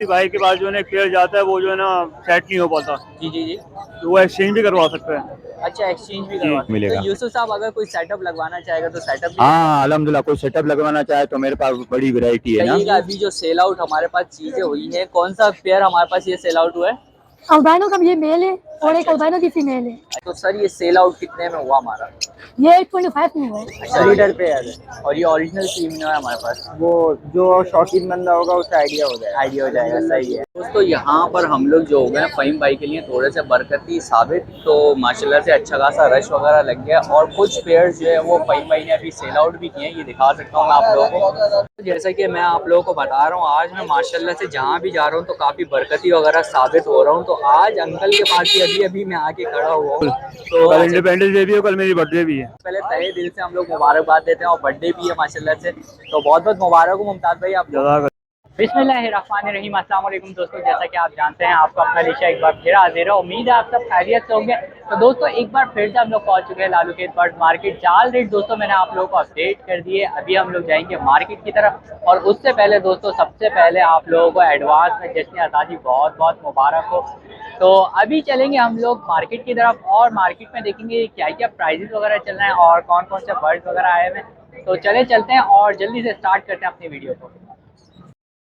भाई के पास जो है ना एक पेयर जाता है, वो जो है ना सेट नहीं हो पाता, जी जी जी। तो वो एक्सचेंज भी करवा सकते हैं। अच्छा, एक्सचेंज भी जी करवा सकते हैं। तो मिलेगा। यूसुफ साहब, अगर कोई सेटअप लगवाना चाहेगा तो सेटअप भी है? हाँ अल्हम्दुलिल्लाह, कोई सेटअप लगवाना चाहे तो मेरे पास बड़ी वैरायटी है ना। कहिएगा, अभी जो सेल आउट हमारे पास चीजें हुई है, कौन सा पेयर हमारे पास ये सेल आउट हुआ है? अल्बाइनो का ये मेल है और एक अच्छा अल्बाइनो की फीमेल है। तो सर ये सेल आउट कितने में हुआ हमारा? ये 825 में हुआ है। अच्छा, ब्रीडर पेयर है। और ये ओरिजिनल फीमेल है हमारे पास? वो जो शौकीन बंदा होगा उसे आइडिया हो जाएगा। आइडिया हो जाएगा, सही है दोस्तों। यहाँ पर हम लोग जो हो गए फ़हीम भाई के लिए थोड़े से बरकती साबित, तो माशाल्लाह से अच्छा खासा रश वगैरह लग गया, और कुछ पेयर्स जो है वो फ़हीम भाई ने अभी सेल आउट भी किए हैं। ये दिखा सकता हूँ मैं आप लोगों को। तो जैसा कि मैं आप लोगों को बता रहा हूँ, आज मैं माशाल्लाह से जहाँ भी जा रहा हूँ तो काफ़ी बरकती वगैरह साबित हो रहा हूँ। तो आज अंकल के पास भी अभी अभी मैं आके खड़ा हुआ हूँ। तो कल इंडिपेंडेंस डे भी है, कल मेरी बर्थडे भी है। पहले तहे दिल से हम लोग मुबारकबाद देते हैं, और बर्थडे भी है माशाल्लाह से, तो बहुत बहुत मुबारक हो मुमताज़ भाई आपको। जज़ाक। बिस्मिल्लाहिर्रहमानिर्रहीम, अस्सलाम वालेकुम दोस्तों। जैसा कि आप जानते हैं, आपका अपना लिशा एक बार फिर हाजिर है। उम्मीद है आप सब खैरियत से होंगे। तो दोस्तों, एक बार फिर से हम लोग पहुंच चुके हैं लालू के बर्ड मार्केट। जाल रेट दोस्तों मैंने आप लोगों को अपडेट कर दिए। अभी हम लोग जाएंगे मार्केट की तरफ, और उससे पहले दोस्तों, सबसे पहले आप लोगों को एडवांस में जश्न आज़ादी बहुत बहुत मुबारक हो। तो अभी चलेंगे हम लोग मार्केट की तरफ, और मार्केट में देखेंगे क्या क्या प्राइजेस वगैरह चल रहे हैं और कौन कौन से बर्ड्स वगैरह आए हुए हैं। तो चलते हैं और जल्दी से स्टार्ट करते हैं अपनी वीडियो को।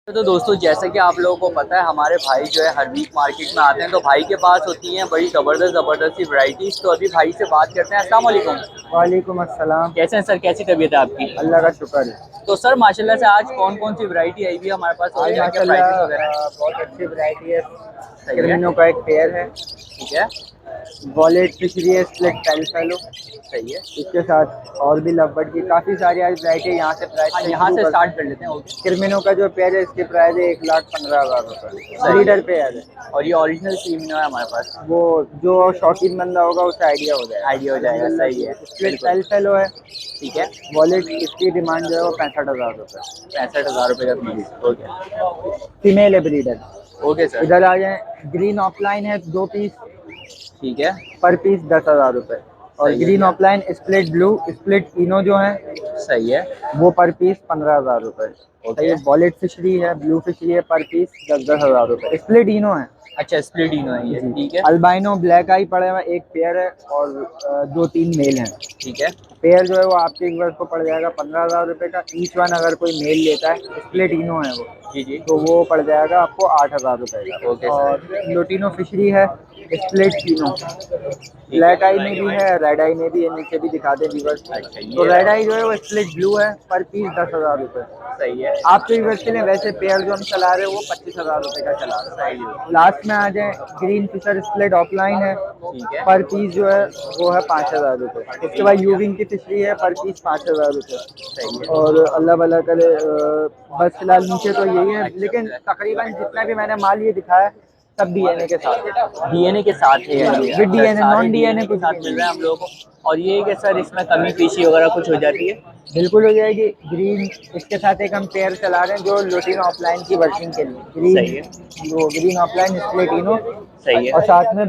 तो दोस्तों, जैसे कि आप लोगों को पता है, हमारे भाई जो है हर वीक मार्केट में आते हैं, तो भाई के पास होती हैं बड़ी ज़बरदस्त सी वैरायटीज़। तो अभी भाई से बात करते हैं। अस्सलाम वालेकुम। वालेकुम अस्सलाम। कैसे हैं सर, कैसी तबीयत है आपकी? अल्लाह का शुक्र है। तो सर माशाल्लाह से आज कौन कौन सी वैरायटी आई हुई है हमारे पास, और आज क्या क्या माशाल्लाह प्राइसेस वगैरह हैं? बहुत अच्छी वैरायटी है। सही है, क्रिमिनो का एक पेयर है। ठीक है, वॉलेट फिशरी है, स्प्लिट टेल फेलो। सही है। इसके साथ और भी लवबर्ड की काफ़ी सारी आज वैरायटी है। यहाँ से प्राइस हाँ, यहाँ से स्टार्ट कर लेते हैं। ओके, क्रिमिनो का जो पेयर है इसकी प्राइस है 1,15,000 रुपये। सही ब्रीडर है। पेयर है। और ये ओरिजिनल फीमेल है हमारे पास? वो जो शौकीन बंदा होगा उसे आइडिया हो जाएगा। आइडिया हो जाएगा, सही है, स्प्लिट बिल्कुल। टेल फेलो है। ठीक है, वॉलेट इसकी डिमांड जो है वो 65,000 रुपये। 65,000 रुपये का पीस। ओके, फीमेल है, ब्रीडर। Okay sir. इधर आ जाए, ग्रीन ऑफलाइन है 2 पीस, ठीक है, पर पीस 10,000 रुपये। और सही है, green offline split blue split इनो जो है सही है। वो पर पीस 15,000 रुपये। ओके, ये वॉलेट फिशरी है, ब्लू फिशरी है, पर पीस 10,000 रुपये। स्प्लिट इनो है अच्छा, स्प्लिट इनो है ये, जी। ठीक है, अल्बाइनो ब्लैक आई पड़ा हुआ एक पेयर है, और 2-3 मेल हैं। ठीक है, पेयर जो है वो आपके व्यूअर्स को पड़ जाएगा 15,000 रुपये का ईच वन। अगर कोई मेल लेता है, स्प्लिट इनो है वो, जी जी, तो वो पड़ जाएगा आपको 8,000 रुपये का। ओके और लोटिनो फिशरी है, स्प्लिट इनो, ठीक ब्लैक है। आई में भी है, रेड आई में भी है। नीचे भी दिखा दें व्यूअर्स। अच्छा, तो ये रेड आई जो है वो स्प्लिट ब्लू है, पर पीस 10,000 रुपये। सही है, आपके व्यूअर्स के लिए वैसे पेयर जो हम चला रहे हैं वो 25,000 रुपये का चला रहे हैं। लास्ट में आ जाए, ग्रीन फिशर स्प्लिट ऑफलाइन है, ठीक है, पर पीस जो है वो है 5,000 रुपये। उसके बाद यूविंग की फिशरी है, पर पीस 5,000 रुपये। सही है। और अल्लाह भला करे, बस फिलहाल नीचे तो यही है, लेकिन तकरीबन जितना भी मैंने माल ये दिखाया सब डीएनए के साथ। डीएनए के साथ है ये? विद डीएनए, सारे नॉन डीएनए के कुछ साथ भी मिल नहीं। रहा है हम लोगों को। और ये कि सर इसमें कमी पेशी वगैरह कुछ हो जाती है? बिल्कुल हो जाएगी। ग्रीन इसके साथ एक हम पेयर चला रहे हैं जो लोटिनो ऑफलाइन की वर्किंग के लिए। सही है, ग्रीन ऑफलाइन स्प्लिटिनो, सही है, और साथ में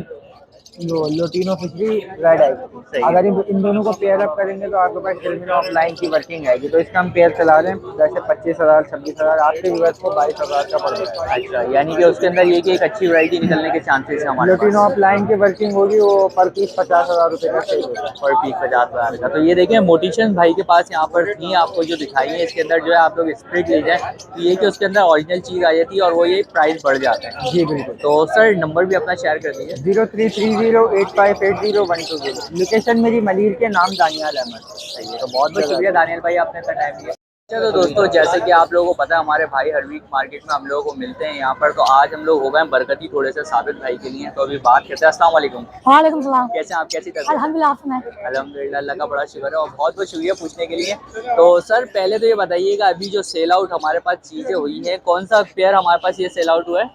लोटिनो फिशरी रेड आई। सही है। अगर इन दोनों को पेयर अप करेंगे तो आपके पास क्रिमिनो ऑफलाइन की वर्किंग आएगी। तो इसका हम पेयर चला रहे हैं वैसे 25,000 26,000, आपके व्यूअर्स को 22,000 का पड़ जाएगा। अच्छा, यानी कि उसके अंदर ये कि एक अच्छी वैरायटी निकलने के चांसेस है हमारे लोटिनो पास। ऑफलाइन की वर्किंग होगी, वो पर पीस 50,000 रुपये का सेल होगा। और पीस 50,000 का। तो ये देखें, मोटिशन भाई के पास यहाँ पर थी, आपको जो दिखाई है इसके अंदर जो है आप लोग स्प्लिट ले जाए, तो ये कि उसके अंदर ओरिजिनल चीज़ आ जाती है और वो ये प्राइस बढ़ जाता है। जी बिल्कुल। तो सर नंबर भी अपना शेयर कर दीजिए। 03308580 लोकेशन मेरी मलिर के नाम दानियाल अहमद। सही है, तो बहुत बहुत शुक्रिया दानियल भाई, आपने इतना टाइम दिया। चलो दोस्तों, जैसे कि आप लोगों को पता है, हमारे भाई हर वीक मार्केट में हम लोगों को मिलते हैं यहाँ पर। तो आज हम लोग हो गए बरकती थोड़े से साबित भाई के लिए, तो अभी बात करते हैं। अस्सलाम वालेकुम। वालेकुम सलाम। कैसे हैं आप, कैसी तबीयत है? अल्हम्दुलिल्लाह, आप सुनाएं। अल्हम्दुलिल्लाह, अल्लाह का बड़ा शुक्र है, और बहुत बहुत शुक्रिया पूछने के लिए। तो सर पहले तो ये बताइएगा, अभी जो सेल आउट हमारे पास चीज़ें हुई हैं, कौन सा पेयर हमारे पास ये सेल आउट हुआ है?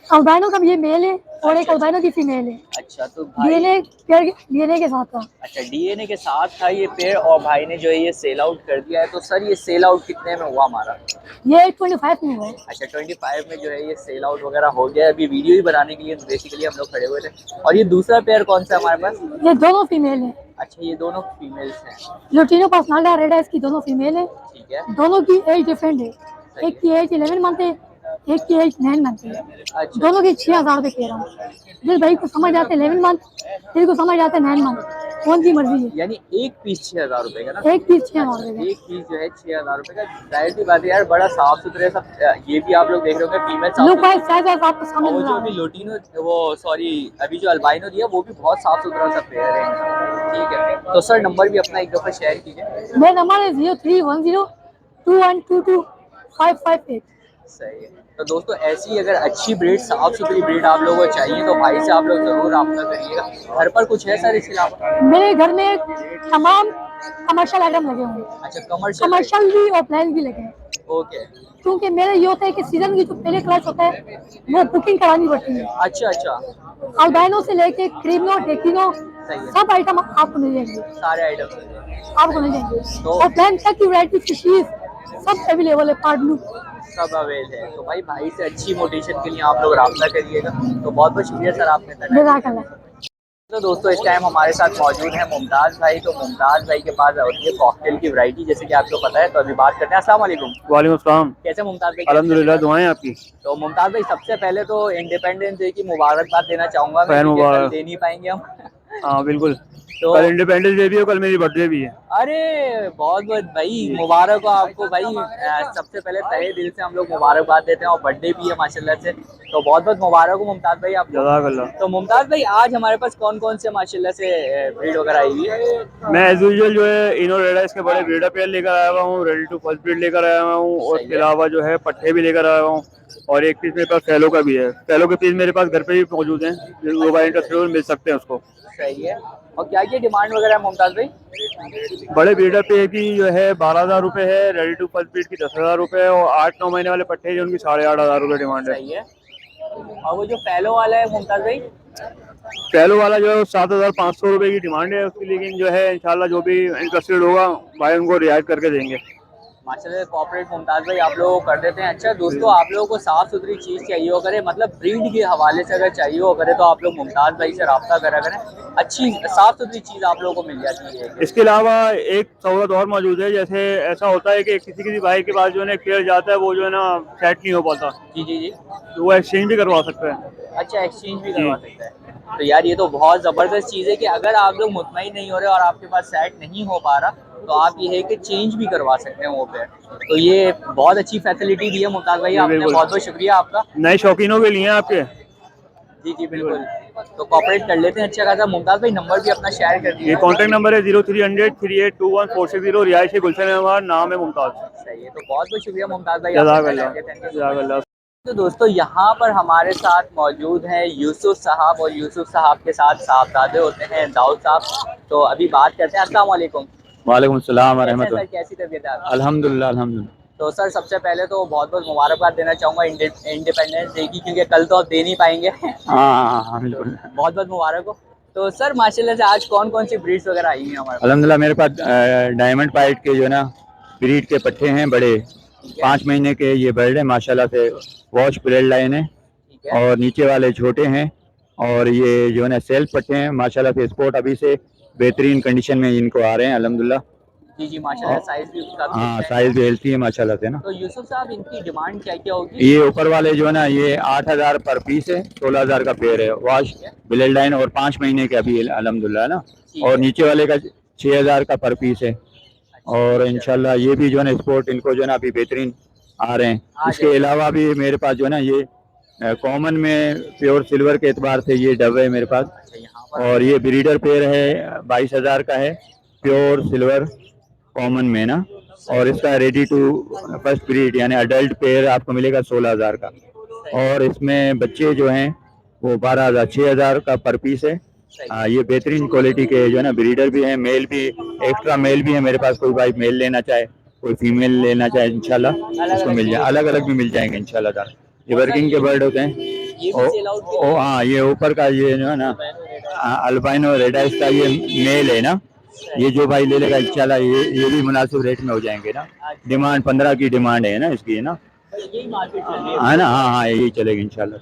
अल्बाइनो का ये मेल है और एक अच्छा, अल्बाइनो की फीमेल है। अच्छा तो भाई, डीएनए पेयर डीएनए के साथ था। अच्छा डीएनए के साथ था ये पेयर, और भाई ने जो है ये सेल आउट कर दिया है। तो सर ये सेल आउट कितने में हुआ हमारा? ये 825 में हुआ है। अच्छा, 25 में जो है ये सेल आउट वगैरह हो गया है। अभी वीडियो ही बनाने के लिए बेसिकली हम लोग खड़े हुए थे। और ये दूसरा पेयर कौन सा है हमारे पास? ये दोनों फीमेल है। अच्छा, ये दोनों फीमेल्स हैं, लोटिनो पर्सनालिटी रेड है, इसकी दोनों फीमेल है। ठीक है, दोनों की एज डिफरेंट है। सही एक की एज 11 मंथ है एक की एज 9 मंथ है। अच्छा दोनों की 6,000 रुपये कह रहा हूँ। जिस भाई को समझ आते 11 मंथ, जिस को समझ आते 9 मंथ, कौन की मर्जी है। यानी एक पीस 6,000 रुपए का ना? एक पीस 6,000 रुपये का। एक पीस जो है 6,000 रुपए का। जाहिर सी बात है यार, बड़ा साफ सुथरे सब। ये भी आप लोग देख रहे हो फीमेल लुक वाइज साइज आपको सामने और वो मिल जो रहा अभी है। लोटिनो, वो सॉरी अभी जो अल्बाइनो दिया वो भी बहुत साफ सुथरा सा पेयर है इनका। ठीक है, तो सर नंबर भी अपना एक दफ़ा शेयर कीजिए। मेरा नंबर है 031021225558। सही है। तो दोस्तों ऐसी अगर अच्छी ब्रीड, साफ सुथरी ब्रीड आप लोगों को चाहिए तो भाई से आप लोग जरूर रब्ता करिएगा। घर पर कुछ है सर इसके अलावा? मेरे घर में तमाम कमर्शियल आइटम लगे हुए हैं। अच्छा, कमर्शियल। कमर्शियल भी और प्लान भी लगे हैं। ओके। क्योंकि मेरा ये होता है कि सीजन की जो पहले क्लास होता है वो बुकिंग करानी पड़ती है। अच्छा अच्छा, अल्बाइनो से लेके क्रीमनो, डेकिनो, सही है। सब आइटम आपको मिल जाएंगे। सारे आइटम आपको मिल जाएंगे तो- और प्लान तक की वैरायटी फिशीज सब अवेलेबल है। पार्ट ब्लू सब अवेल है। तो भाई से अच्छी मोटिवेशन के लिए आप लोग रब्ता करिएगा। तो बहुत बहुत शुक्रिया सर आपने तक। जज़ाकल्लाह। तो दोस्तों इस टाइम हमारे साथ मौजूद है मुमताज़ भाई। तो मुमताज़ भाई के पास होती है कॉकटेल की वैरायटी, जैसे कि आपको पता है। तो अभी बात करते हैं। अस्सलाम वालेकुम। वालेकुम अस्सलाम। कैसे मुमताज़ भाई? अल्हम्दुलिल्लाह, दुआएं आपकी। तो मुमताज़ भाई सबसे पहले तो इंडिपेंडेंस डे की मुबारकबाद देना चाहूँगा मैं, खैर क्योंकि मुबारक। कल दे नहीं पाएंगे हम। हाँ बिल्कुल, तो कल इंडिपेंडेंस डे भी है, कल मेरी बर्थडे भी है। अरे बहुत बहुत भाई मुबारक हो आपको भाई। सबसे पहले तहे दिल से हम लोग मुबारकबाद देते हैं, और बर्थडे भी है माशाल्लाह से। तो बहुत बहुत मुबारक हो मुमताज़ भाई आपको। जज़ाकल्लाह। तो मुमताज़ भाई आज हमारे पास कौन कौन से माशाल्लाह से ब्रीड वगैरह आई हुई है? मैं एज यूजुअल जो है इनो रेडा इसके बड़े ब्रीडर पेयर लेकर आया हुआ हूँ, रेडी टू फर्स्ट ब्रीड लेकर आया हुआ हूँ, और सही इसके है। अलावा जो है पट्टे भी लेकर आया हुआ हूँ, और एक पीस मेरे पास फैलो का भी है। फैलो के पीस मेरे पास घर पे भी मौजूद हैं, जो बाई इंटरेस्टेड मिल सकते हैं उसको। सही है। और क्या क्या डिमांड वगैरह है मुमताज़ भाई? बड़े ब्रीडर पे की जो है 12,000 रुपये है, रेडी टू फर्स्ट ब्रीड की 10,000 रुपये, और 8-9 महीने वाले पट्टे जो उनकी 8,500 रुपये डिमांड है। सही है। और वो जो फैलो वाला है मुमताज़ भाई? पहलो वाला जो है 7,500 रुपये की डिमांड है उसकी, लेकिन जो है इंशाल्लाह जो भी इंटरेस्टेड होगा भाई उनको रियायत करके देंगे। माशाल्लाह कॉपरेट मुमताज़ भाई आप लोगों को कर देते हैं। अच्छा दोस्तों, आप लोगों को साफ़ सुथरी चीज़ चाहिए हो करे, मतलब ब्रीड के हवाले से अगर चाहिए हो करे, तो आप लोग मुमताज़ भाई से रब्ता करा करें। अच्छी साफ़ सुथरी चीज़ आप लोगों को मिल जाती है। इसके अलावा एक सहूलत और मौजूद है, जैसे ऐसा होता है कि किसी भाई के पास जो है ना पेयर जाता है, वो जो है ना सेट नहीं हो पाता, जी जी जी। तो वो एक्सचेंज भी करवा सकते हैं। अच्छा, एक्सचेंज भी करवा सकता है। तो यार ये तो बहुत ज़बरदस्त चीज़ है कि अगर आप लोग मुतमईन नहीं हो रहे और आपके पास सेट नहीं हो पा रहा, तो आप ये है कि चेंज भी करवा सकते हैं वो पे। तो ये बहुत अच्छी फैसिलिटी दी है मुमताज़ भाई आपने, बिल्कुल। बहुत बहुत शुक्रिया आपका। नए शौकीनों के लिए आपके। जी जी बिल्कुल। तो कॉपरेट कर लेते हैं अच्छा खासा। मुमताज़ भाई नंबर भी अपना शेयर कर ये दीजिए। कॉन्टैक्ट नंबर है 0300382146, रिहायशी गुलशन में हमारा नाम है मुमताज़। सही है। तो बहुत बहुत शुक्रिया मुमताज़ भाई जज़ाकल्लाह। आपका। Thank you. जज़ाकल्लाह। तो दोस्तों यहाँ पर हमारे साथ मौजूद हैं यूसुफ साहब, और यूसुफ साहब के साथ साहबजादे होते हैं दाऊद साहब। तो अभी बात करते हैं। अस्सलाम वालेकुम। वालेकुम सलाम कैसे हैं रहमतुल्लाह। सर, कैसी तबीयत है आपकी? अल्हम्दुलिल्लाह अल्हम्दुलिल्लाह। तो सर सबसे पहले तो बहुत बहुत मुबारकबाद देना चाहूँगा इंडिपेंडेंस डे की, क्योंकि कल तो आप दे नहीं पाएंगे। हाँ बिल्कुल। बहुत बहुत मुबारक हो। तो सर माशाल्लाह से आज कौन कौन सी ब्रीड्स वगैरह आई हैं हमारे पास? अल्हम्दुलिल्लाह मेरे पास डायमंड पाइट के जो है ना ब्रीड के पट्टे हैं बड़े, 5 महीने के ये बर्ड है माशाल्लाह से। वॉश ब्लड लाइन है, ठीक है। और नीचे वाले छोटे हैं, और ये जो है ना सेल्फ पट्टे हैं माशाल्लाह से। स्पोर्ट अभी से बेहतरीन कंडीशन में इनको आ रहे हैं अल्हम्दुलिल्लाह। जी जी माशाल्लाह, साइज भी काफी हाँ अच्छा है। साइज भी हेल्थी है माशाल्लाह से ना। तो यूसुफ साहब इनकी डिमांड क्या क्या होगी? ये ऊपर वाले जो है ना ये 8,000 पर पीस है, 16,000 का पेयर है, वॉश ब्लड लाइन और 5 महीने के अभी अल्हम्दुलिल्लाह ना। और नीचे वाले का 6,000 का पर पीस है, और इंशाल्लाह ये भी जो है ना स्पोर्ट इनको जो है ना अभी बेहतरीन आ रहे हैं। इसके अलावा भी मेरे पास जो है ना ये कॉमन में प्योर सिल्वर के एतबार से ये डब है मेरे पास, और ये ब्रीडर पेयर है 22,000 का है, प्योर सिल्वर कॉमन में ना। और इसका रेडी टू फर्स्ट ब्रीड यानी अडल्ट पेयर आपको मिलेगा 16,000 का, और इसमें बच्चे जो हैं वो 12,000 6,000 का पर पीस है। ये बेहतरीन क्वालिटी के जो है ना ब्रीडर भी हैं, मेल भी, एक्स्ट्रा मेल भी है मेरे पास। कोई भाई मेल लेना चाहे, कोई फीमेल लेना चाहे, इंशाल्लाह उसको मिल जाए, अलग अलग भी मिल जाएंगे इंशाल्लाह ताला। ये वर्किंग के बर्ड होते हैं। हाँ ये ऊपर का ये जो है ना अल्बाइनो रेडा, इसका ये मेल है ना। ये जो भाई ले लेगा इंशाल्लाह ये भी मुनासिब रेट में हो जाएंगे ना। डिमांड 15 की डिमांड है ना इसकी, है ना, है ना। हाँ यही चलेगी इंशाल्लाह।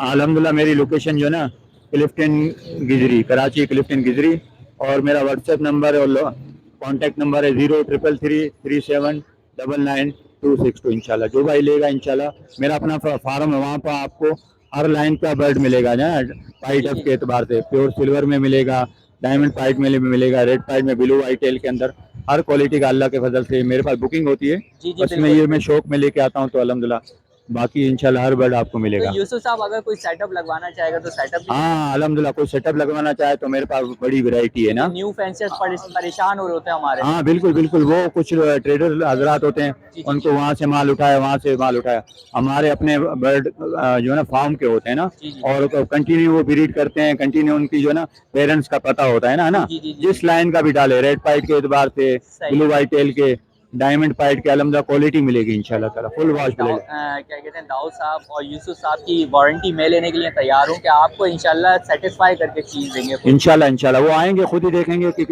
अल्हम्दुलिल्लाह मेरी लोकेशन जो है ना क्लिफ्टन गिजरी, कराची क्लिफ्टन गिजरी, और मेरा व्हाट्सएप नंबर और कॉन्टैक्ट नंबर है 03333799 262 इंशाल्लाह। जो भाई लेगा इंशाल्लाह, मेरा अपना फार्म है, वहाँ पर आपको हर लाइन का बर्ड मिलेगा ना, पाइट के एतबार से प्योर सिल्वर में मिलेगा, डायमंड पाइट में भी मिलेगा, रेड पाइट में, ब्लू वाइट टेल के अंदर हर क्वालिटी का अल्लाह के फजल से मेरे पास बुकिंग होती है। जी जी बस मैं बिल्कुल। ये मैं शौक में लेके आता हूँ तो अल्हम्दुलिल्लाह, बाकी इंशाल्लाह हर बर्ड आपको मिलेगा। तो यूसुफ साहब अगर कोई सेटअप लगवाना चाहेगा तो सेटअप भी हाँ अल्हम्दुलिल्लाह, कोई सेटअप लगवाना चाहे तो मेरे पास बड़ी वैरायटी है ना। न्यू फैंसेस परेशान हो रहे होते हैं हमारे। हाँ बिल्कुल बिल्कुल, वो कुछ ट्रेडर हजरात होते हैं, जी, जी, उनको वहाँ से माल उठाया, वहाँ से माल उठाया। हमारे अपने बर्ड जो है ना फार्म के होते हैं ना, जी, जी। और कंटिन्यू वो ब्रीड करते हैं, कंटिन्यू उनकी जो है ना पेरेंट्स का पता होता है ना, जी, जी, जी, जिस लाइन का भी डाले, रेड पाइट के एतबार से, सही ब्लू है। वाइट टेल के, डायमंड पाइट के, अल्हम्दुलिल्लाह क्वालिटी मिलेगी इंशाल्लाह ताला, फुल वॉश ब्लेड। क्या कहते हैं, दाऊद साहब और यूसुफ साहब की वारंटी मैं लेने के लिए तैयार हूँ कि आपको इंशाल्लाह सेटिस्फाई करके चीज देंगे। इंशाल्लाह इंशाल्लाह वो आएंगे, खुद ही देखेंगे कि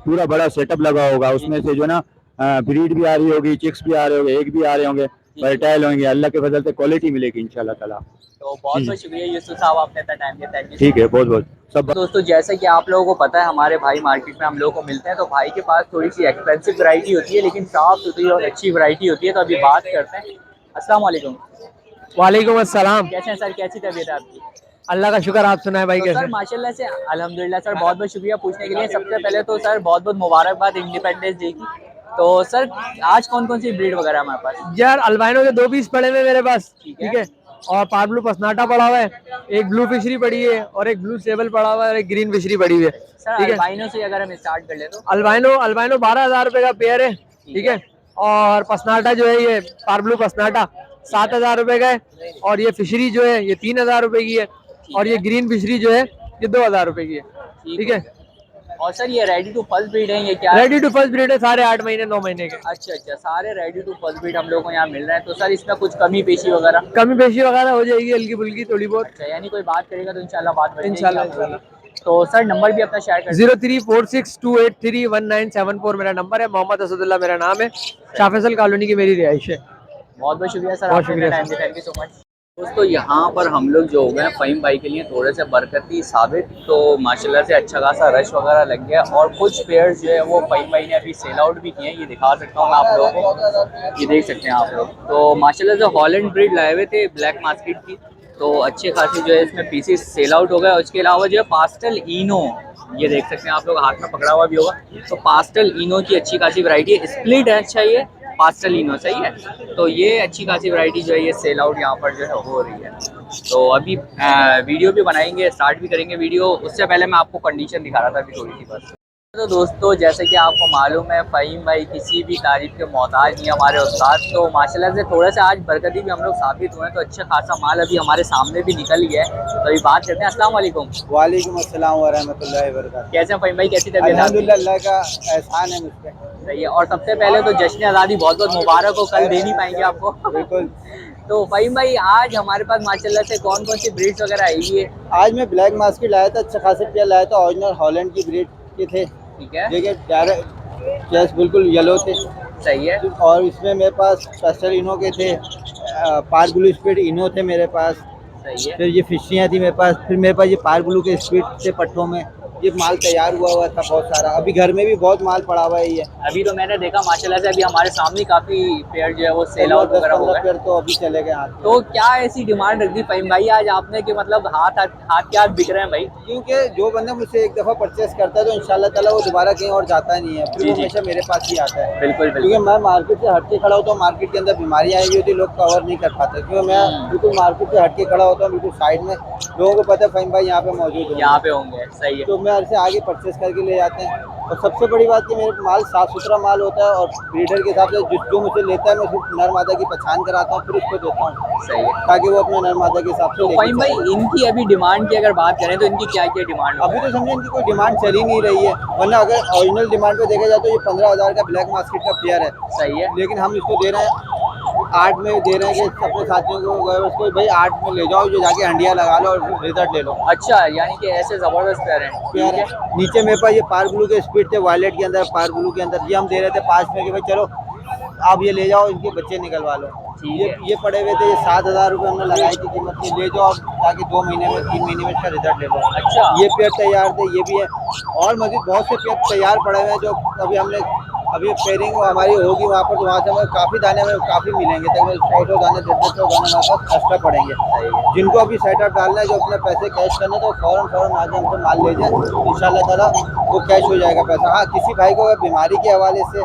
पूरा बड़ा सेटअप लगा होगा, उसमें से जो ना ब्रीड भी आ रही होगी, चिक्स भी आ रहे होंगे, एग भी आ रहे होंगे, फर्टाइल होंगे, अल्लाह के फजल से क्वालिटी मिलेगी इंशाल्लाह ताला। तो बहुत बहुत शुक्रिया यूसुफ साहब, आपने इतना टाइम दिया, थैंक यू। ठीक है, बहुत बहुत सब। दोस्तों जैसे कि आप लोगों को पता है, हमारे भाई मार्केट में हम लोगों को मिलते हैं, तो भाई के पास थोड़ी सी एक्सपेंसिव वैरायटी होती है लेकिन साफ सुथरी और अच्छी वैरायटी होती है। तो अभी बात करते हैं। अस्सलाम वालेकुम। वालेकुम अस्सलाम। कैसे हैं सर, कैसी तबीयत है आपकी? अल्लाह का शुक्र, आप सुनाए भाई तो कैसे? सर माशाल्लाह से अल्हम्दुलिल्लाह सर, बहुत बहुत शुक्रिया पूछने के लिए। सबसे पहले तो सर बहुत बहुत मुबारकबाद इंडिपेंडेंस डे की। तो सर आज कौन कौन सी ब्रीड वगैरह हमारे पास? यार अल्बाइनो के 2 पीस पड़े हुए मेरे पास, ठीक है। ठीक है, और पार्बलू पसनाटा पड़ा हुआ है, एक ब्लू फिशरी पड़ी है और एक ब्लू सेबल पड़ा हुआ है और एक ग्रीन फिशरी पड़ी हुई है, सर ठीक है। अल्बाइनो से अगर हम स्टार्ट कर ले तो अल्बाइनो 12,000 रुपए का पेयर है, ठीक है। और पसनाटा जो है ये पार्बलू पसनाटा 7,000 रुपए का है, और ये फिशरी जो है ये 3,000 रुपए की है, और ये ग्रीन फिशरी जो है ये 2,000 रुपए की है, ठीक है। और सर ये रेडी टू फर्स्ट ब्रीड है, ये क्या है? रेडी टू फर्स्ट ब्रीड है, सारे 8 महीने 9 महीने के। अच्छा अच्छा, सारे रेडी टू फर्स्ट ब्रीड हम लोग को यहाँ मिल रहा है। तो सर इसमें कुछ कमी पेशी वगैरह? कमी पेशी वगैरह हो जाएगी हल्की फुल्की थोड़ी बहुत, अच्छा, यानी कोई बात करेगा तो इंशाल्लाह बात बढ़ इंशाल्लाह जाएगी। इंशाल्लाह। तो सर नंबर भी अपना शेयर कर 0346283197 मेरा नंबर है, मोहम्मद असदुल्ला मेरा नाम है, शाह फैसल कॉलोनी की मेरी रिहाइश है। बहुत बहुत शुक्रिया सर, बहुत आपने शुक्रिया टाइम दिया, थैंक यू सो मच। दोस्तों यहाँ पर हम लोग जो हो गए फ़हीम भाई के लिए थोड़े से बरकती साबित, तो माशाल्लाह से अच्छा खासा रश वगैरह लग गया, और कुछ पेयर्स जो है वो फ़हीम भाई ने अभी सेल आउट भी किए हैं। ये दिखा सकता हूँ मैं आप लोगों को, ये देख सकते हैं आप लोग। तो माशाल्लाह से हॉलैंड ब्रीड लाए हुए थे ब्लैक मास्केट की, तो अच्छे खासे जो है इसमें पीसेस सेल आउट हो गए। और इसके अलावा जो है पास्टल इनो, ये देख सकते हैं आप लोग, हाथ में पकड़ा हुआ भी होगा। तो पास्टल इनो की अच्छी खासी वैरायटी है, स्प्लिट है, अच्छा ये पास्टल इनो सही है। तो ये अच्छी खासी वैरायटी जो है ये सेल आउट यहाँ पर जो है हो रही है। तो अभी वीडियो भी बनाएंगे, स्टार्ट भी करेंगे वीडियो, उससे पहले मैं आपको कंडीशन दिखा रहा था अभी थोड़ी सी बस। तो दोस्तों जैसे कि आपको मालूम है फ़हीम भाई किसी भी तारीफ के मोहताज नहीं हमारे उस्ताद, तो माशाल्लाह से थोड़ा सा आज बरकती भी हम लोग साबित हुए हैं। तो अच्छा खासा माल अभी हमारे सामने भी निकल गया है। तो अभी बात करते हैं। अस्सलाम वालेकुम। वालेकुम अस्सलाम व रहमतुल्लाहि व बरकातहू। कैसे हैं फ़हीम भाई, कैसी तबीयत है आपकी? अल्हम्दुलिल्लाह, अल्लाह का एहसान है मुझ पे। सही है। और सबसे पहले तो जश्न आज़ादी बहुत बहुत मुबारक हो, कल दे नहीं पाएंगे आपको। बिल्कुल। तो फ़हीम भाई आज हमारे पास माशाल्लाह से कौन कौन सी ब्रीड्स वगैरह आई है? आज मैं ब्लैक मास्केट लाया था, अच्छा खासे पेयर लाया था, ओरिजिनल हॉलैंड की ब्रीड के थे, ठीक है, देखिए डायरेक्ट जैस बिल्कुल येलो थे। सही है। और इसमें मेरे पास पेस्टल इनो के थे, पार ब्लू स्पीड इनो थे मेरे पास, सही है। फिर ये फिशियाँ थी मेरे पास, फिर मेरे पास ये पार ब्लू के स्पीड थे पट्टों में। ये माल तैयार हुआ था बहुत सारा, अभी घर में भी बहुत माल पड़ा हुआ है। ये अभी तो मैंने देखा माशाल्लाह से अभी हमारे सामने काफी पेयर जो है वो सेल आउट वगैरह हो गए। पेयर तो अभी चले गए हाथ। तो क्या ऐसी डिमांड रख दी फ़हीम भाई आज आपने कि मतलब हाथ के हाथ बिक रहे हैं भाई? क्योंकि जो बंदा मुझसे एक दफ़ा परचेस करता है तो इंशाल्लाह ताला वो दोबारा कहीं और जाता नहीं है, फिर वो हमेशा मेरे पास ही आता है। बिल्कुल क्योंकि बिल्कुल। मैं मार्केट से हट के खड़ा होता हूँ, मार्केट के अंदर बीमारियाँ आई हुई होती, लोग कवर नहीं कर पाते, क्योंकि मैं बिल्कुल मार्केट से हट के खड़ा होता हूँ, बिल्कुल साइड में, लोगों को पता है फ़हीम भाई यहाँ पे मौजूद है, यहाँ पे होंगे, सही है। तो मैं घर से आगे परचेस करके ले जाते हैं। और सबसे बड़ी बात कि मेरे माल साफ़ सुथरा माल होता है, और ब्रीडर के हिसाब से जो मुझे लेता है मैं सिर्फ नर मादा की पहचान कराता हूँ, फिर उसको देता हूँ, सही है। ताकि वो अपने नर मादा के हिसाब से तो लेके फ़हीम भाई चले। इनकी अभी डिमांड की अगर बात करें तो इनकी क्या क्या डिमांड अभी तो समझे इनकी कोई डिमांड चल ही नहीं रही है, वरना अगर ओरिजिनल डिमांड पे देखा जाए तो ये 15,000 का ब्लैक मास्केट का पेयर है, सही है। लेकिन हम इसको दे रहे हैं 8 में दे रहे हैं कि अपने साथियों को उसको भाई 8 में ले जाओ, जो जाके हंडिया लगा लो और रिजल्ट ले लो। अच्छा, यानी कि ऐसे जबरदस्त पेयर हैं। पेयर है। नीचे मेरे पास ये पार ब्लू के स्पीड थे वायलेट के अंदर, पार ब्लू के अंदर, ये हम दे रहे थे 5 में कि भाई चलो आप ये ले जाओ, इनके बच्चे निकलवा लो। ये पड़े हुए थे, ये 7,000 रुपये हमने लगाई थी कीमत, ये ले जाओ ताकि 2 महीने में 3 महीने में इसका रिजल्ट ले लो। अच्छा, ये पेयर तैयार थे, ये भी है, और मजीद बहुत से पेयर तैयार पड़े हुए हैं जो अभी हमने अभी पेयरिंग हमारी होगी वहाँ पर, तो वहाँ से हमें काफ़ी दाने हमें काफ़ी मिलेंगे, तकरीबन 100 दाने 150 दाने हमारे पास एक्स्ट्रा पड़ेंगे। जिनको अभी सेटअप डालना है, जो अपने पैसे कैश करने, तो फ़ौरन आज हमसे माल ले जाए, इंशाल्लाह ताला वो कैश हो जाएगा पैसा। हाँ, किसी भाई को अगर बीमारी के हवाले से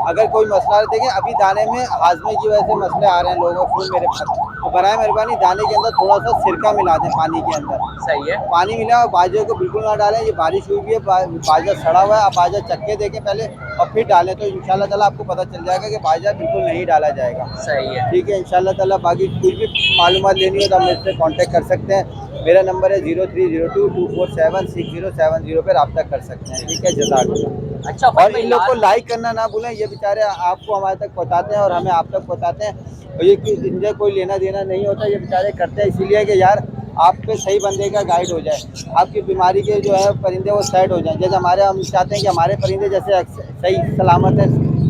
अगर कोई मसला है, देखिए अभी दाने में हाजमे की वजह से मसले आ रहे हैं लोगों को मेरे पास, तो बराए मेहरबानी दाने के अंदर थोड़ा सा सिरका मिला दें पानी के अंदर। सही है। पानी मिला और बाजरे को बिल्कुल ना डालें, ये बारिश हुई भी है, बाजरा सड़ा हुआ है, आप बाजरा चक्के देखें पहले और फिर डालें, तो इंशाल्लाह ताला आपको पता चल जाएगा कि बाजरा बिल्कुल नहीं डाला जाएगा। सही है। ठीक है, इंशाल्लाह ताला बाकी कुछ भी मालूमात लेनी हो तो आप मेरे से कांटेक्ट कर सकते हैं। मेरा नंबर है 0302247607 पे रब्ता कर सकते हैं। ठीक है, जज़ाकल्लाह। अच्छा और इन लोग को लाइक करना ना भूलें, ये बेचारे आपको हमारे तक पहुँचाते हैं और हमें आप तक पहुँचाते हैं, और ये इनसे कोई लेना देना नहीं होता, ये बेचारे करते हैं इसीलिए कि यार आप पे सही बंदे का गाइड हो जाए, आपकी बीमारी के जो है परिंदे वो सेट हो जाएं। जैसे हम चाहते हैं कि हमारे परिंदे जैसे सही सलामत है,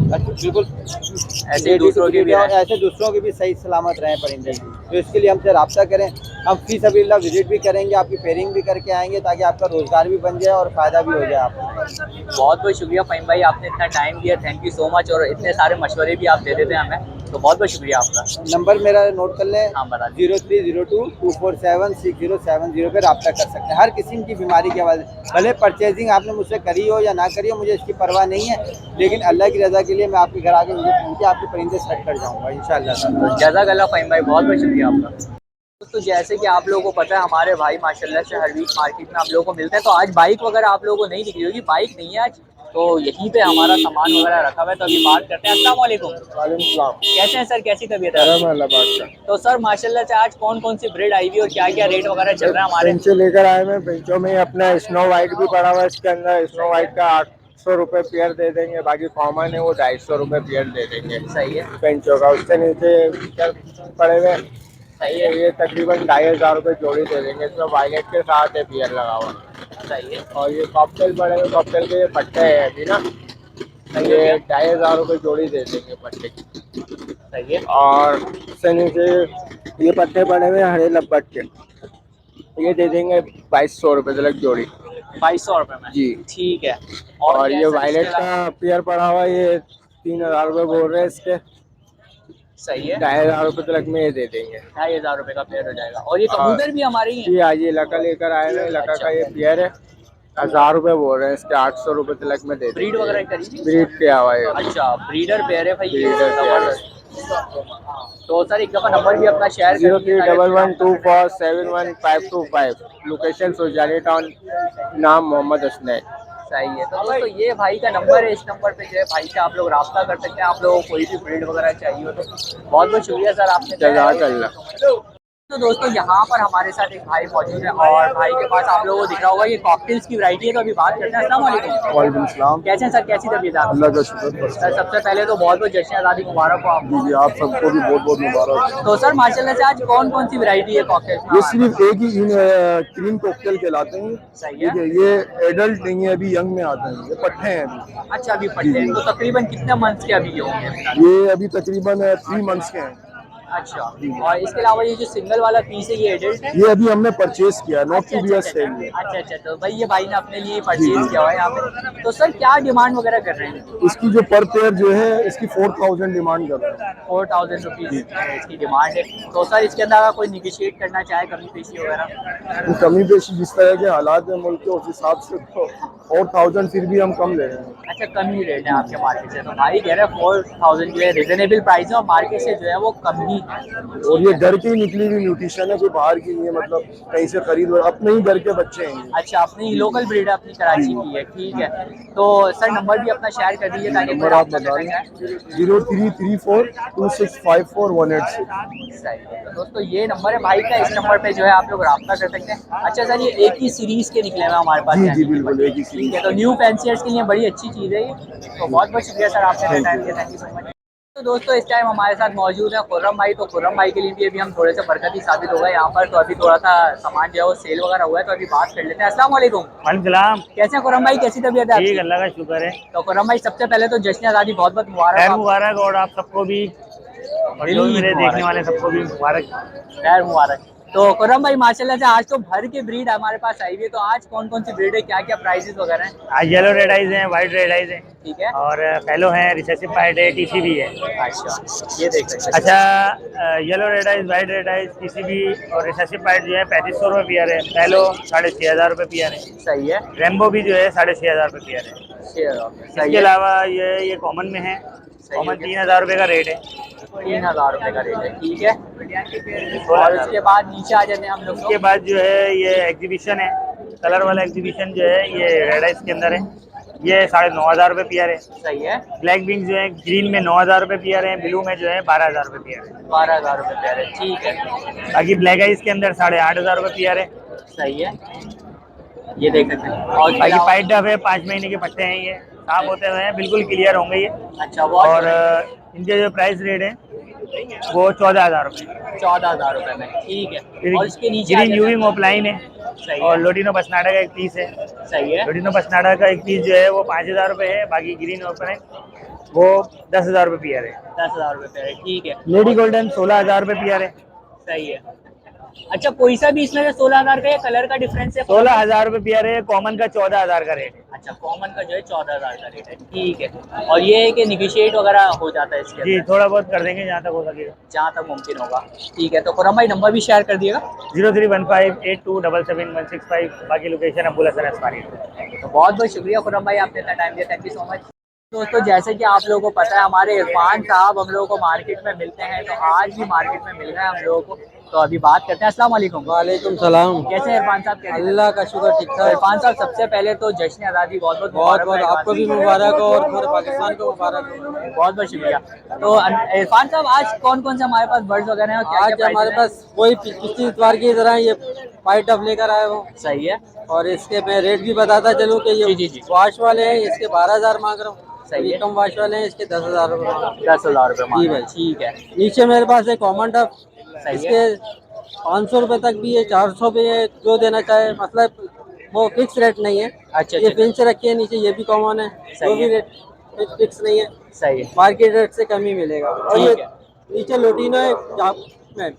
बिल्कुल ऐसे ही दूसरों के भी और ऐसे दूसरों के भी सही सलामत रहें परिंदे, तो इसके लिए हमसे रब्ता करें। हम फी सबीलिल्लाह विजिट भी करेंगे, आपकी पेयरिंग भी करके आएंगे, ताकि आपका रोज़गार भी बन जाए और फ़ायदा भी हो जाए आपको। बहुत बहुत शुक्रिया फ़हीम भाई, आपने इतना टाइम दिया, थैंक यू सो मच, और इतने सारे मशवरे भी आप दे देते हैं हमें, तो बहुत बहुत शुक्रिया आपका। नंबर मेरा नोट कर लें, हाँ, बता 0302247607 पे रब्ता कर सकते हैं। हर किस्म की बीमारी के हवाले, भले परचेजिंग आपने मुझसे करी हो या ना करी हो, मुझे इसकी परवाह नहीं है, लेकिन अल्लाह की रज़ा के लिए मैं आपके घर आके मुझे आपके परिंदे सेट कर जाऊँगा इंशाल्लाह। जज़ाकल्लाह फ़हीम भाई, बहुत बहुत शुक्रिया आपका। तो जैसे कि आप लोगों को पता है, हमारे भाई माशाल्लाह से हर वीक मार्केट में आप लोगों को मिलते हैं, तो आज बाइक वगैरह आप लोगों को नहीं दिख रही होगी, बाइक नहीं है आज, तो यहीं पे हमारा सामान वगैरह रखा हुआ है, तो अभी बात करते हैं। अस्सलाम वालेकुम। कैसे हैं सर, कैसी तबीयत है? तो सर माशाल्लाह से आज कौन कौन सी ब्रीड आई हुई और क्या क्या रेट वगैरह चल रहा है हमारे? पेंचो लेकर आए हैं, पेंचो में अपना स्नो वाइट भी पड़ा हुआ है, इसके अंदर स्नो वाइट का 800 रुपये पेयर दे देंगे, बाकी कॉमन है वो 250 रुपये पेयर दे देंगे। सही है। पेंचो का उससे नीचे पड़े हुए सही है। ये तकरीबन 2500 रुपये जोड़ी दे देंगे, इसमें वायलेट के साथ है पेयर लगा हुआ। सही है। और ये कॉकटेल पड़े हुए, कॉकटेल के ये पट्टे हैं अभी ना, ये 2500 रुपये जोड़ी दे देंगे पट्टे की। सही है। और उससे नीचे ये पट्टे पड़े हुए हरे लब्बट के, ये दे देंगे 2200 रुपये तक जोड़ी। 2200 रुपये में जी। ठीक है। और क्या ये है सर वायलेट इसके अलावा? का पेयर पड़ा हुआ है, ये 3000 रुपये बोल रहे हैं इसके, सही है। 2500 रुपये तक में ये दे देंगे। 2500 रुपये का पेयर हो जाएगा। और ये कबूतर भी हमारे ही हैं? ये आज ये लका लेकर आए हैं, लका अच्छा। का ये पेयर है, 1000 रुपये बोल रहे हैं इसके, 800 रुपये तक में दे ब्रीड देंगे। वगैरह करी? ब्रीड के हवा है। अच्छा, ब्रीडर पेयर है भाई ये, ब्रीडर पेयर है। जबरदस्त। तो सर एक दफ़ा नंबर भी अपना शेयर 0311247155, लोकेशन सोजाली टाउन, नाम मोहम्मद हसनैन। सही है। तो दोस्तों ये भाई का नंबर है, इस नंबर पे जो है भाई से आप लोग रब्ता कर सकते हैं, आप लोगों को कोई भी ब्रीड वगैरह चाहिए हो तो। बहुत बहुत शुक्रिया सर आपने। जज़ाकल्लाह। तो दोस्तों यहाँ पर हमारे साथ एक भाई मौजूद है, और भाई के पास आप लोगों को दिख रहा होगा ये कॉकटेल्स की वैरायटी है, तो अभी बात करते हैं। अस्सलाम वालेकुम। वालेकुम सलाम। कैसे हैं सर, कैसी तबीयत है? अल्लाह का शुक्र। सर सबसे पहले तो बहुत बहुत जश्न आज़ादी मुबारक हो आपको। जी आप सबको भी बहुत बहुत मुबारक। तो सर माशाल्लाह से आज कौन कौन सी वैरायटी है कॉकटेल्स में? ये सिर्फ एक ही क्रीम कॉकटेल कहलाते हैं। सही है। ठीक है, ये एडल्ट नहीं है, अभी यंग में आते हैं, ये पट्टे हैं अभी। अच्छा, अभी पट्टे हैं, तो तकरीबन कितने मंथ्स के अभी ये होंगे? ये अभी तकरीबन 3 मंथ्स के हैं। अच्छा, और इसके अलावा ये जो सिंगल वाला पीस है ये एडल्ट है? ये अभी हमने परचेज किया, not to be a sale. अच्छा, तो भाई ये भाई ने अपने लिए परचेज किया हुआ है यहाँ पे। तो सर क्या डिमांड वगैरह कर रहे हैं? इसकी जो पर पेयर जो है इसकी 4000 डिमांड कर रहे हैं। 4000 रुपीज़ इसकी डिमांड है। तो सर इसके अंदर अगर कोई निगोशिएट करना चाहे, कमी पेशी वगैरह? तो कमी पेशी जिस तरह के हालात है मुल्क के, उस हिसाब से तो 4000 फिर भी हम कम ले रहे हैं। अच्छा, कम ही रेट है आपके मार्केट से, तो भाई कह रहे हैं 4000 के लिए रिजनेबल प्राइस है, और मार्केट से जो है वो कम ही है। और ये घर की निकली हुई न्यूट्रिशन है, कोई बाहर की नहीं है, मतलब कहीं से खरीद, अपने ही घर के बच्चे हैं। अच्छा, अपनी लोकल ब्रीड है, अपनी कराची की है। ठीक है, तो सर नंबर भी अपना शेयर कर दीजिए ताकि नंबर आप बता दें 0334265418। सही है। तो दोस्तों ये नंबर है भाई का, इस नंबर पे जो है आप लोग रब्ता कर सकते हैं। अच्छा सर, ये एक ही सीरीज के निकले हुए हमारे पास? जी बिल्कुल एक ही ठीक सीरीज। है, तो न्यू फैंसियर्स के लिए बड़ी अच्छी चीज़ है ये, तो बहुत बहुत शुक्रिया सर आपने टाइम दिया, थैंक यू सो मच। तो दोस्तों इस टाइम हमारे साथ मौजूद है खुर्रम भाई, तो खुर्रम भाई के लिए भी अभी हम थोड़े से बरकती साबित हो गए यहाँ पर, तो अभी थोड़ा सा सामान जो है वो सेल वगैरह हुआ है, तो अभी बात कर लेते हैं। अस्सलाम वालेकुम। वालेकुम। कैसे हैं खुर्रम भाई, कैसी तबीयत है? ठीक, अल्लाह का शुक्र है। तो खुर्रम भाई सबसे पहले तो जश्न आज़ादी बहुत बहुत मुबारक। खैर मुबारक, और आप सबको भी, और जो मेरे देखने वाले सबको भी मुबारक। खैर मुबारक। तो खुर्रम भाई माशाल्लाह से आज तो भर के ब्रीड हमारे पास आई हुई है, तो आज कौन कौन सी ब्रीड है, क्या क्या प्राइसेस वगैरह हैं? आज येलो रेड आइज है, व्हाइट रेड आइज है, ठीक है। और फेलो है, रिसेसिव पाइड है, टीसीबी है। अच्छा ये देख सकते हैं। अच्छा, yellow red eyes, white red eyes, TCB और रिसेसिव पाइड जो है 3500 रुपये पेयर है। फेलो 6500 रुपये पेयर है। सही है। रेम्बो भी जो है 6500 रुपये पेयर है। सही इसके है। अलावा ये कॉमन में है, कॉमन 3000 रुपये का रेट है। 3000 रुपये का रेट है, ठीक है। और उसके बाद नीचे आ जाते हैं हम लोग। उसके बाद जो है ये एग्जीबिशन है, कलर वाला एग्जीबिशन जो है ये रेड आइज के अंदर है, ये 9500 रुपये पेयर है। सही है। ब्लैक विंग जो है ग्रीन में 9000 रुपये पेयर है, ब्लू में जो है 12000 रुपये पेयर है। 12000 रुपये पेयर है, ठीक है। बाकी ब्लैक आइज के अंदर 8500 रुपये पेयर है। सही है, ये देख सकते हैं। और बाकी पाइट डब है, 5 महीने के पट्टे हैं, ये साफ होते हुए हैं, बिल्कुल क्लियर होंगे ये। अच्छा और इनके जो प्राइस रेट है वो 14000 रुपये। 14000 रुपये में, ठीक है। और इसके नीचे ग्रीन यूविंग ऑफलाइन है, सही और है। लोटिनो पसनाडा का एक पीस है। सही है। लोटिनो पसनाडा का एक पीस जो है वो 5000 रुपये है। बाकी ग्रीन ऑफलाइन वो 10000 रुपये पेयर है। 10000 रुपये पेयर है, ठीक है। लेडी गोल्डन 16000 रुपये पेयर है। सही है। अच्छा कोई सा भी इसमें से 16000 का या कलर का डिफरेंस है? 16000 रुपये पेयर है। कॉमन का 14000 का रेट है। अच्छा कॉमन का जो है 14000 का रेट है, ठीक है। और ये है कि निगोशिएट वगैरह हो जाता है इसके जी, अंदर? थोड़ा बहुत कर देंगे जहाँ तक हो सकेगा, जहाँ तक मुमकिन होगा, ठीक है। तो खुर्रम भाई नंबर भी शेयर कर दिएगा। 031582777165। बाकी लोकेशन अब्बुल हसन अस्मानी। तो बहुत बहुत शुक्रिया खुर्रम भाई, आपने इतना टाइम दिया, थैंक यू सो मच। दोस्तों जैसे कि आप लोगों को पता है हमारे इरफान साहब हम लोगों को मार्केट में मिलते हैं, तो आज भी मार्केट में मिल गए हम लोगों को, तो अभी बात करते हैं। अस्सलाम वालेकुम। वालेकुम सलाम। कैसे हैं इरफान साहब? कैसे? अल्लाह का शुक्र, ठीक तो ठाक। इरफान साहब सबसे पहले तो जश्न आज़ादी बहुत बहुत बहुत मुबारक बहुत हो। आपको भी मुबारक हो और पूरे पाकिस्तान को मुबारक हो। बहुत बहुत शुक्रिया। तो इरफान साहब आज कौन कौन से हमारे पास बर्ड्स वगैरह हैं और क्या आज हमारे पास वही पिछली इतवार की तरह ये पाइट डब लेकर आए हो। सही है। और इसके मैं रेट भी बताता चलूँ कि ये जी, जी। वाश वाले हैं, इसके 12000 मांग रहा हूँ। सही है। कम वाश वाले हैं, इसके 10000 रुपये मांग रहा हूँ। 10000 रुपये जी भाई, ठीक है। नीचे मेरे पास एक कॉमन डब, सही इसके 500 रुपये तक भी है, 400 भी है, जो देना चाहे, मतलब वो फिक्स रेट नहीं है। अच्छा ये पिन से रखी है नीचे, ये भी कॉमन है, सही वो भी है। रेट फिक्स नहीं है, सही है, मार्केट रेट से कम ही मिलेगा। और ये ठीक है। नीचे लोटिनो है जाप में,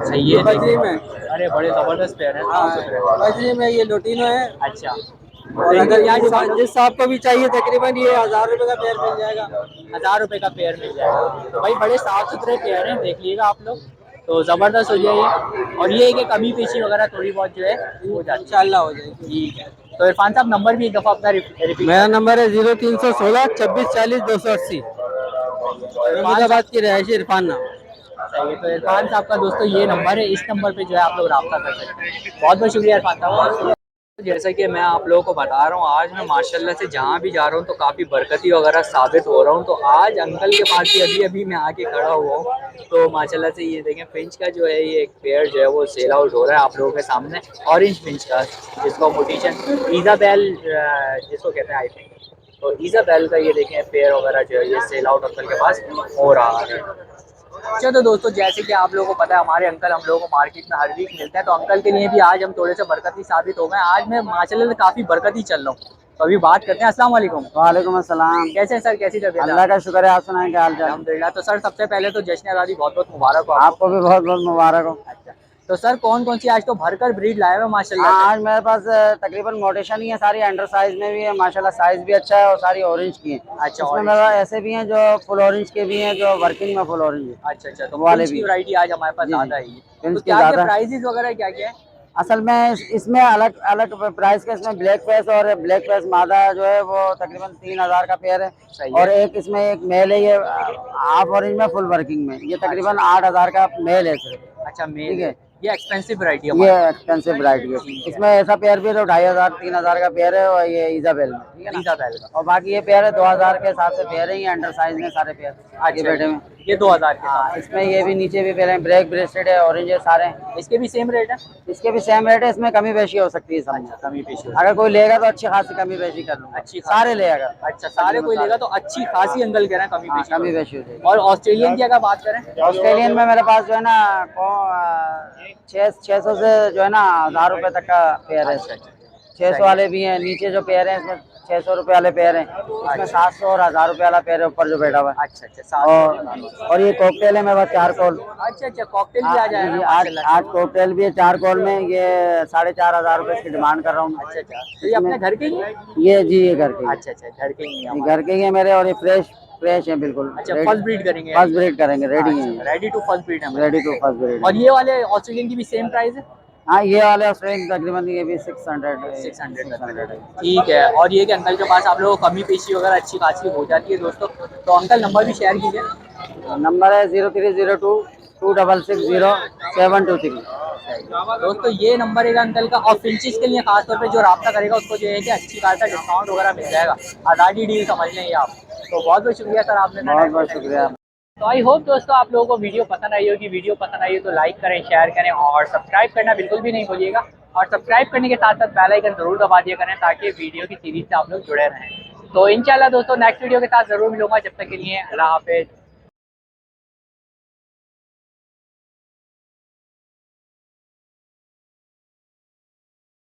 सही है। बजरी में। अरे बड़े जबरदस्त पेयर हैं। हाँ, बजरी में ये लोटिनो है। अच्छा और अगर जिस साहब को भी चाहिए तकरीबन ये 1000 रुपये का पेयर मिल जाएगा। 1000 रुपये का पेयर मिल जाएगा। तो भाई बड़े साफ सुथरे पेयर हैं, देख लीजिएगा आप लोग, तो ज़बरदस्त हो जाएगी। और ये है कि कमी पेशी वगैरह थोड़ी बहुत जो है हो जाती है, इंशाल्लाह हो जाएगी। ठीक है। तो इरफान साहब नंबर भी एक दफ़ा अपना रिपीट। मेरा नंबर है 0316 26 40 280। अहमदाबाद की रहायशी इरफान नाम। सही है। तो इरफान साहब का दोस्तों ये नंबर है, इस नंबर पे जो है आप लोग रब्ता कर सकते हैं। बहुत बहुत शुक्रिया इरफान साहब। जैसा कि मैं आप लोगों को बता रहा हूँ, आज मैं माशाल्लाह से जहाँ भी जा रहा हूँ तो काफ़ी बरकती वगैरह साबित हो रहा हूँ। तो आज अंकल के पास भी अभी मैं आके खड़ा हुआ हूँ, तो माशाल्लाह से ये देखें फिंच का जो है ये एक पेयर जो है वो सेल आउट हो रहा है आप लोगों के सामने। ऑरेंज फिंच का, जिसको मोटिशन इजाबेल जिसको कहते हैं आई थिंक, तो इजाबेल का ये देखें पेयर वगैरह जो है ये सेल आउट अंकल के पास हो रहा है। अच्छा तो दोस्तों जैसे कि आप लोगों को पता है हमारे अंकल हम लोगों को मार्केट में हर वीक मिलते हैं, तो अंकल के लिए भी आज हम थोड़े से बरकती साबित हो गए। आज मैं माशाल्लाह से काफ़ी बरकती चल रहा हूँ, तो अभी बात करते हैं। अस्सलाम वालेकुम। वालेकुम अस्सलाम। कैसे हैं सर? कैसी तबीयत? अल्लाह का शुक्र है, आप सुनाएं क्या हाल चाल? अल्हम्दुलिल्लाह। तो सर सबसे पहले तो जश्न आज़ादी बहुत बहुत मुबारक हो आपको भी बहुत बहुत मुबारक हो। अच्छा तो सर कौन कौन सी आज तो भरकर ब्रीड लाए हुए माशाल्लाह से? आज मेरे पास तकरीबन मोटेशन ही है, सारी अंडर साइज में भी है माशाल्लाह, साइज भी अच्छा है और सारी ऑरेंज की है। अच्छा इसमें मेरे पास ऐसे भी हैं जो फुल ऑरेंज के भी हैं, जो वर्किंग में फुल ऑरेंज है। अच्छा तो वाले फिंच की भी। वैरायटी आज हमारे पास जी, ज़्यादा है। फिंच तो की क्या क्या ज़्यादा। प्राइजेस वगैरह क्या क्या है? असल में इसमें अलग अलग प्राइस के, इसमें ब्लैक फेस और ब्लैक फेस मादा जो है वो तकरीबन 3000 का पेयर है। सही है। और एक इसमें एक मेल है, ये हाफ ऑरेंज में फुल वर्किंग में, ये तकरीबन 8000 का मेल है सिर्फ। अच्छा मेल ठीक है, ये एक्सपेंसिव वैरायटी है ये एक्सपेंसिव वैरायटी है। इसमें ऐसा पेयर भी है तो 2500 3000 का पेयर है, और ये इजाबेल में, ठीक है ना। इजाबेल का। और बाकी ये पेयर है 2000 के हिसाब से पेयर है, ये अंडर साइज में सारे पेयर आगे बैठे में। ये 2000 के हाँ, साथ। इसमें ये भी नीचे भी पेयर है, ब्लैक ब्रेस्टेड है, ऑरेंज है, सारे इसके भी सेम रेट है? इसके भी सेम रेट है। इसमें कमी पेशी हो सकती है सब में। कमी पेशी अगर कोई लेगा तो अच्छी खासी कमी पेशी कर लूँगा, अच्छी खासी। सारे ले अगर। अच्छा सारे कोई लेगा तो अच्छी खासी अंकल कह रहे हैं कमी हाँ, पेशी कमी पेशी हो जाएगी। और ऑस्ट्रेलियन की अगर बात करें? ऑस्ट्रेलियन में मेरे पास जो है ना 600 से जो है ना 1000 रुपये तक का पेयर है। 600 वाले भी हैं, नीचे जो पेयर है इसमें 600 रुपए वाले पेयर हैं, इसमें 700 और 1000 रुपए वाला पेयर है ऊपर जो बैठा हुआ है। अच्छा अच्छा 700 और ये कॉकटेल है मेरे पास 4 कॉल। अच्छा अच्छा कॉकटेल भी आ जाएगा माशाल्लाह। 8 कॉकटेल भी है 4 कॉल में, ये 4500 रुपए इसकी डिमांड कर रहा हूँ। अच्छा अच्छा तो ये अपने घर के ही है? ये जी ये घर के, अच्छा अच्छा घर के ही है ये घर के ही है मेरे, और ये फ्रेश है बिल्कुल। अच्छा फर्स्ट ब्रीड करेंगे? फर्स्ट ब्रीड करेंगे, रेडी है, रेडी टू फर्स्ट ब्रीड है। Ready to first breed. और ये वाले ऑस्ट्रेलियन की भी सेम प्राइस है? हाँ ये वाले ऑस्ट्रेलियन तकरीबन ये भी 600 है। ठीक है। और ये कि अंकल के पास आप लोगों को कमी पेशी वगैरह अच्छी खासी हो जाती है दोस्तों, तो अंकल नंबर भी शेयर कीजिए। नंबर है 0302 260723। दोस्तों ये नंबर है अंकल का, और फिंचिस के लिए खासतौर पे जो राब्ता करेगा उसको जो है कि अच्छी खासा डिस्काउंट वगैरह मिल जाएगा, आज़ादी डील समझ लें ये आप। तो बहुत बहुत शुक्रिया सर आपने। बहुत बहुत शुक्रिया। तो आई होप दोस्तों आप लोगों को वीडियो पसंद आई होगी। वीडियो पसंद आई हो तो लाइक करें, शेयर करें और सब्सक्राइब करना बिल्कुल भी नहीं भूलिएगा। और सब्सक्राइब करने के साथ साथ बेल आइकन जरूर दबा दिया करें ताकि वीडियो की सीरीज से आप लोग जुड़े रहें। तो इंशाल्लाह दोस्तों नेक्स्ट वीडियो के साथ जरूर मिलूंगा, जब तक के लिए अल्लाह हाफिज़।